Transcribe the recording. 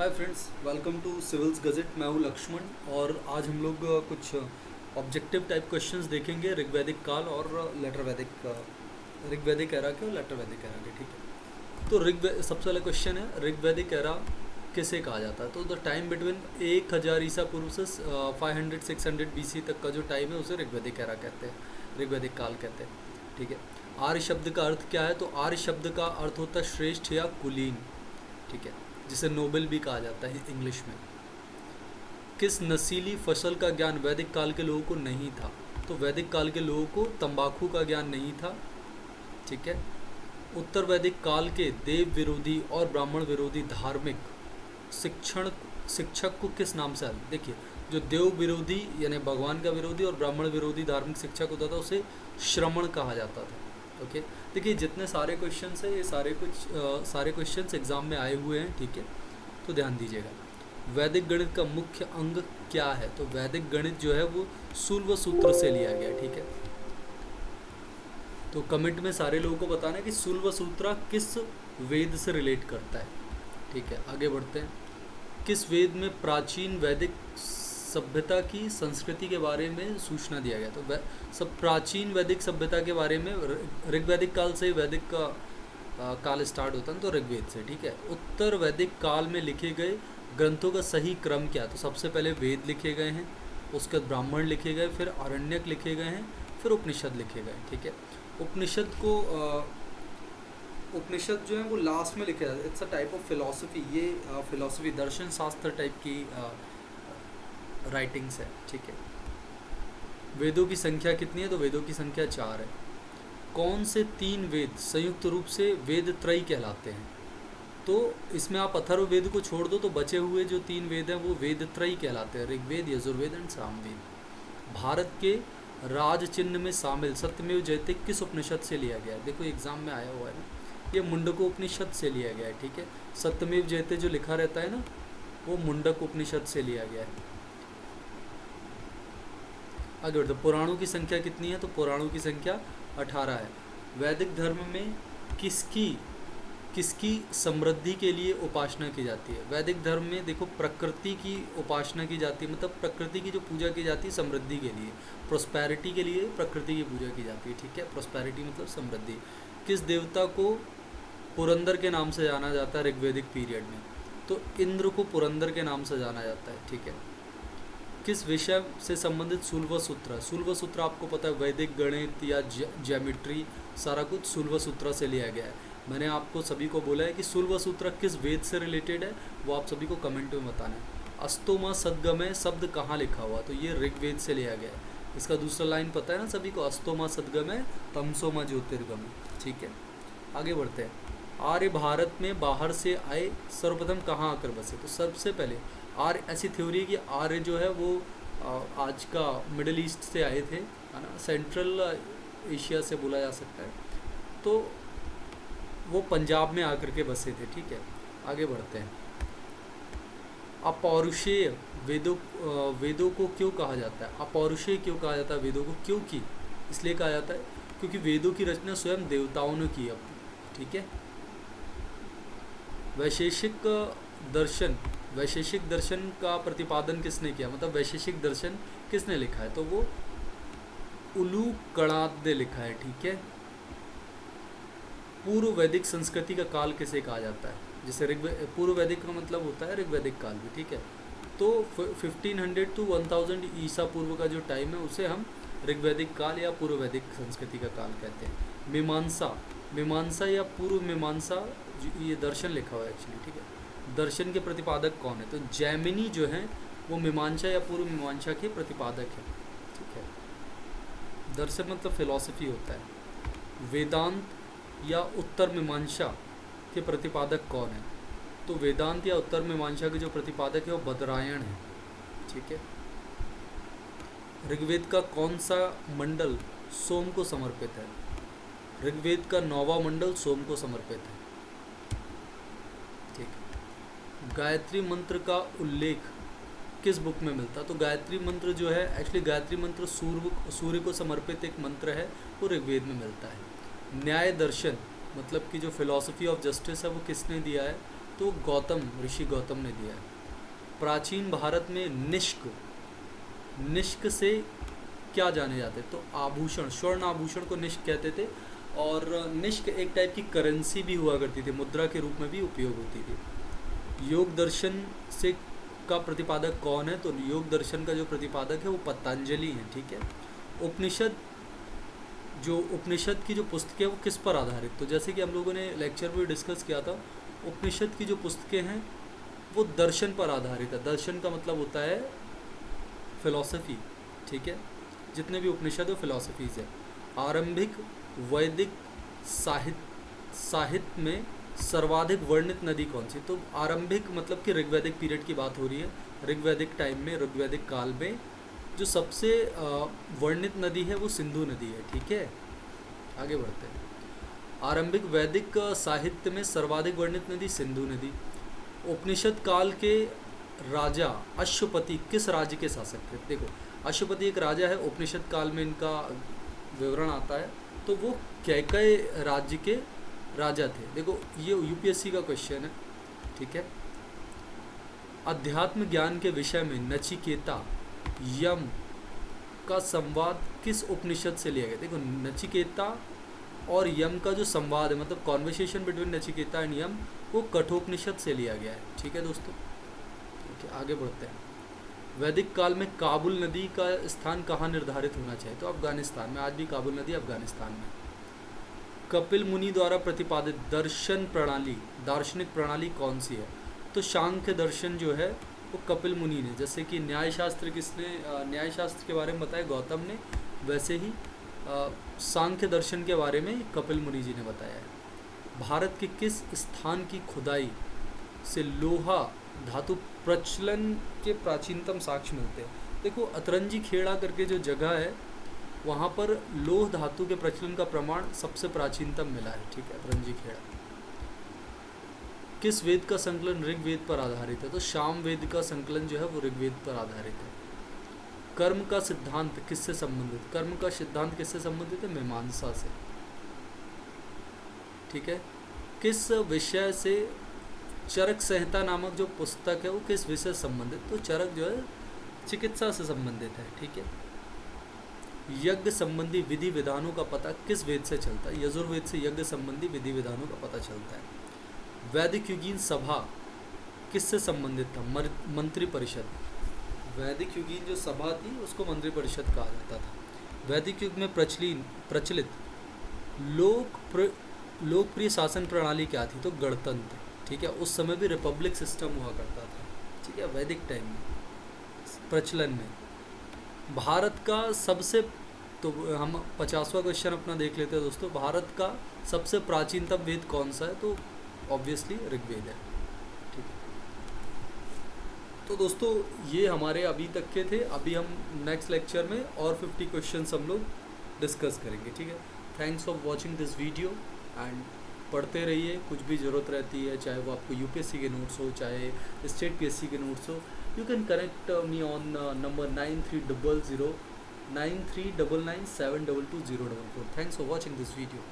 Hi friends, welcome to Civils Gazette. मैं हूँ लक्ष्मण और आज हम लोग कुछ ऑब्जेक्टिव टाइप क्वेश्चंस देखेंगे ऋग्वैदिक काल और लेटर वैदिक ऋग्वैदिक एरा के और लेटर वैदिक एरा के। ठीक है, तो सबसे पहला क्वेश्चन है, ऋग्वैदिक एरा किसे कहा जाता है? तो द टाइम बिटवीन 1000 ईसा पूर्व से 500-600 BC तक का जो टाइम है उसे ऋग्वैदिक एरा कहते हैं, ऋग्वैदिक काल कहते हैं। ठीक है, आर्य शब्द का अर्थ क्या है? तो आर्य शब्द का अर्थ होता है श्रेष्ठ या कुलीन। ठीक है, जिसे नोबेल भी कहा जाता है इंग्लिश में। किस नस्लीय फसल का ज्ञान वैदिक काल के लोगों को नहीं था? तो वैदिक काल के लोगों को तंबाकू का ज्ञान नहीं था। ठीक है, उत्तर वैदिक काल के देव विरोधी और ब्राह्मण विरोधी धार्मिक शिक्षक को किस नाम से? देखिए, जो देव विरोधी यानी भगवान का विरोधी और ब्राह्मण विरोधी धार्मिक शिक्षक होता था उसे श्रमण कहा जाता था। ओके, देखिए जितने सारे क्वेश्चंस हैं ये सारे क्वेश्चंस एग्जाम में आए हुए हैं। ठीक है, तो ध्यान दीजिएगा। वैदिक गणित का मुख्य अंग क्या है? तो वैदिक गणित जो है वो सूल्व सूत्र से लिया गया है। ठीक है, तो कमेंट में सारे लोगों को बताना है कि सूल्व सूत्र किस वेद से रिलेट करता है। ठीक है, आगे बढ़ते हैं। किस वेद में प्राचीन वैदिक सभ्यता की संस्कृति के बारे में सूचना दिया गया? तो सब प्राचीन वैदिक सभ्यता के बारे में ऋग्वैदिक काल से वैदिक का काल स्टार्ट होता है, तो ऋग्वेद से। ठीक है, उत्तर वैदिक काल में लिखे गए ग्रंथों का सही क्रम क्या? तो सबसे पहले वेद लिखे गए हैं, उसके बाद ब्राह्मण लिखे गए, फिर आरण्यक लिखे गए हैं, फिर उपनिषद लिखे गए। ठीक है, उपनिषद जो है वो लास्ट में लिखे जाते हैं। It's a type of philosophy, ये फिलॉसफी दर्शन शास्त्र टाइप की राइटिंग्स है। ठीक है, वेदों की संख्या कितनी है? तो वेदों की संख्या 4 है। कौन से 3 वेद संयुक्त रूप से वेद त्रयी कहलाते हैं? तो इसमें आप अथर्ववेद को छोड़ दो तो बचे हुए जो 3 वेद हैं वो वेद त्रयी कहलाते हैं, ऋग्वेद, यजुर्वेद एंड सामवेद। भारत के राज चिन्ह में शामिल सत्यमेव जयते किस उपनिषद से लिया गया है? देखो एग्जाम में आया हुआ है ना, ये मुंडको उपनिषद से लिया गया है। ठीक है, सत्यमेव जयते जो लिखा रहता है ना वो मुंडक उपनिषद से लिया गया है। आगे बढ़ते, पुराणों की संख्या कितनी है? तो पुराणों की संख्या 18 है। वैदिक धर्म में किसकी समृद्धि के लिए उपासना की जाती है? वैदिक धर्म में देखो प्रकृति की उपासना की जाती है, मतलब प्रकृति की जो पूजा की जाती है समृद्धि के लिए, प्रोस्पेरिटी के लिए प्रकृति की पूजा की जाती है। ठीक है, प्रोस्पेरिटी मतलब समृद्धि। किस देवता को पुरंदर के नाम से जाना जाता है ऋग्वैदिक पीरियड में? तो इंद्र को पुरंदर के नाम से जाना जाता है। ठीक है, किस विषय से संबंधित सूल्व सूत्र? सूल्व सूत्र आपको पता है वैदिक गणित या ज्योमेट्री, सारा कुछ सूल्व सूत्र से लिया गया है। मैंने आपको सभी को बोला है कि सूल्व सूत्र किस वेद से रिलेटेड है वो आप सभी को कमेंट में बताना है। अस्तोमा सद्गमय शब्द कहाँ लिखा हुआ? तो ये ऋग्वेद से लिया गया है। इसका दूसरा लाइन पता है ना सभी को, अस्तोमा सद्गमय तमसोमा ज्योतिर्गमय। ठीक है, आगे बढ़ते हैं। आर्य भारत में बाहर से आए सर्वप्रथम कहाँ आकर बसे? तो सबसे पहले आर्य, ऐसी थ्योरी है कि आर्य जो है वो आज का मिडिल ईस्ट से आए थे, है ना, सेंट्रल एशिया से बोला जा सकता है। तो वो पंजाब में आकर के बसे थे। ठीक है, आगे बढ़ते हैं। अपौरुषेय वेदों को क्यों कहा जाता है? अपौरुषेय क्यों कहा जाता है वेदों को? क्योंकि इसलिए कहा जाता है क्योंकि वेदों की रचना स्वयं देवताओं ने की अपनी। ठीक है, वैशेषिक दर्शन का प्रतिपादन किसने किया? मतलब वैशेषिक दर्शन किसने लिखा है? तो वो उलूकणाद ने लिखा है। ठीक है, पूर्व वैदिक संस्कृति का काल किसे कहा जाता है? जैसे पूर्व वैदिक का मतलब होता है ऋग्वैदिक काल भी। ठीक है, तो 1500 to 1000 ईसा पूर्व का जो टाइम है उसे हम ऋग्वैदिक काल या पूर्व वैदिक संस्कृति का काल कहते हैं। मीमांसा या पूर्व मीमांसा, ये दर्शन लिखा हुआ है एक्चुअली। ठीक है, दर्शन के प्रतिपादक कौन है? तो जैमिनी जो हैं वो मीमांसा या पूर्व मीमांसा के प्रतिपादक हैं। ठीक है, दर्शन मतलब फिलॉसफी होता है। वेदांत या उत्तर मीमांसा के प्रतिपादक कौन है? तो वेदांत या उत्तर मीमांसा के जो प्रतिपादक है वो बदरायण है। ठीक है, ऋग्वेद का कौन सा मंडल सोम को समर्पित है? ऋग्वेद का 9वां मंडल सोम को समर्पित है। ठीक है, गायत्री मंत्र का उल्लेख किस बुक में मिलता है? तो गायत्री मंत्र जो है एक्चुअली गायत्री मंत्र सूर्य को समर्पित एक मंत्र है, वो ऋग्वेद में मिलता है। न्याय दर्शन मतलब कि जो फिलॉसफी ऑफ जस्टिस है वो किसने दिया है? तो गौतम, ऋषि गौतम ने दिया है। प्राचीन भारत में निष्क, निष्क से क्या जाने जाते? तो आभूषण, स्वर्ण आभूषण को निष्क कहते थे। और निष्क एक टाइप की करेंसी भी हुआ करती थी, मुद्रा के रूप में भी उपयोग होती थी। योग दर्शन से का प्रतिपादक कौन है? तो योग दर्शन का जो प्रतिपादक है वो पतंजलि है, ठीक है। उपनिषद, जो उपनिषद की जो पुस्तकें वो किस पर आधारित? तो जैसे कि हम लोगों ने लेक्चर में डिस्कस किया था, उपनिषद की जो पुस्तकें हैं वो दर्शन पर आधारित है। दर्शन का मतलब होता है फिलॉसफी, ठीक है। जितने भी उपनिषद वो फिलॉसफीज है। आरंभिक वैदिक साहित्य में सर्वाधिक वर्णित नदी कौन सी? तो आरंभिक मतलब कि ऋग्वैदिक पीरियड की बात हो रही है। ऋग्वैदिक टाइम में, ऋग्वैदिक काल में जो सबसे वर्णित नदी है वो सिंधु नदी है, ठीक है। आगे बढ़ते हैं। आरंभिक वैदिक साहित्य में सर्वाधिक वर्णित नदी सिंधु नदी। उपनिषद काल के राजा अश्वपति किस राज्य के शासक थे? देखो, अश्वपति एक राजा है, उपनिषद काल में इनका विवरण आता है, तो वो कैकय राज्य के राजा थे। देखो ये यूपीएससी का क्वेश्चन है, ठीक है। अध्यात्म ज्ञान के विषय में नचिकेता यम का संवाद किस उपनिषद से लिया गया? देखो नचिकेता और यम का जो संवाद है, मतलब कॉन्वर्सेशन बिटवीन नचिकेता एंड यम, वो कठोपनिषद से लिया गया है, ठीक है दोस्तों। ठीक है, आगे बढ़ते हैं। वैदिक काल में काबुल नदी का स्थान कहाँ निर्धारित होना चाहिए? तो अफगानिस्तान में। आज भी काबुल नदी अफगानिस्तान में। कपिल मुनि द्वारा प्रतिपादित दर्शन प्रणाली, दार्शनिक प्रणाली कौन सी है? तो सांख्य दर्शन जो है वो कपिल मुनि ने, जैसे कि न्यायशास्त्र किसने, न्यायशास्त्र के बारे में बताया गौतम ने, वैसे ही सांख्य दर्शन के बारे में कपिल मुनि जी ने बताया है। भारत के किस स्थान की खुदाई से लोहा धातु प्रचलन के प्राचीनतम साक्ष्य मिलते हैं? देखो अतरंजी खेड़ा करके जो जगह है वहाँ पर लोह धातु के प्रचलन का प्रमाण सबसे प्राचीनतम मिला है, ठीक है, अतरंजी खेड़ा। किस वेद का संकलन ऋग्वेद पर आधारित है? तो साम वेद का संकलन जो है वो ऋग्वेद पर आधारित है। कर्म का सिद्धांत किससे संबंधित? कर्म का सिद्धांत किससे संबंधित है? मीमांसा से, ठीक है। किस विषय से चरक संहिता नामक जो पुस्तक है वो किस विषय से संबंधित? तो चरक जो है चिकित्सा से संबंधित है, ठीक है। यज्ञ संबंधी विधि विधानों का पता किस वेद से चलता है? यजुर्वेद से यज्ञ संबंधी विधि विधानों का पता चलता है। वैदिक युगीन सभा किससे संबंधित था? मंत्री परिषद। वैदिक युगीन जो सभा थी उसको मंत्री परिषद कहा जाता था। वैदिक युग में प्रचलित लोकप्रिय शासन प्रणाली क्या थी? तो गणतंत्र, ठीक है। उस समय भी रिपब्लिक सिस्टम हुआ करता था, ठीक है, वैदिक टाइम में प्रचलन में। भारत का सबसे, तो हम 50वां क्वेश्चन अपना देख लेते हैं दोस्तों। भारत का सबसे प्राचीनतम वेद कौन सा है? तो ऑब्वियसली ऋग्वेद है, ठीक है। तो दोस्तों ये हमारे अभी तक के थे। अभी हम नेक्स्ट लेक्चर में और 50 क्वेश्चंस हम लोग डिस्कस करेंगे, ठीक है। Thanks for watching this video and पढ़ते रहिए। कुछ भी ज़रूरत रहती है, चाहे वो आपको यूपीएससी के नोट्स हो, चाहे स्टेट पीएससी के नोट्स हो, you can connect me on number 9300 9399 7222044. Thanks for watching this video.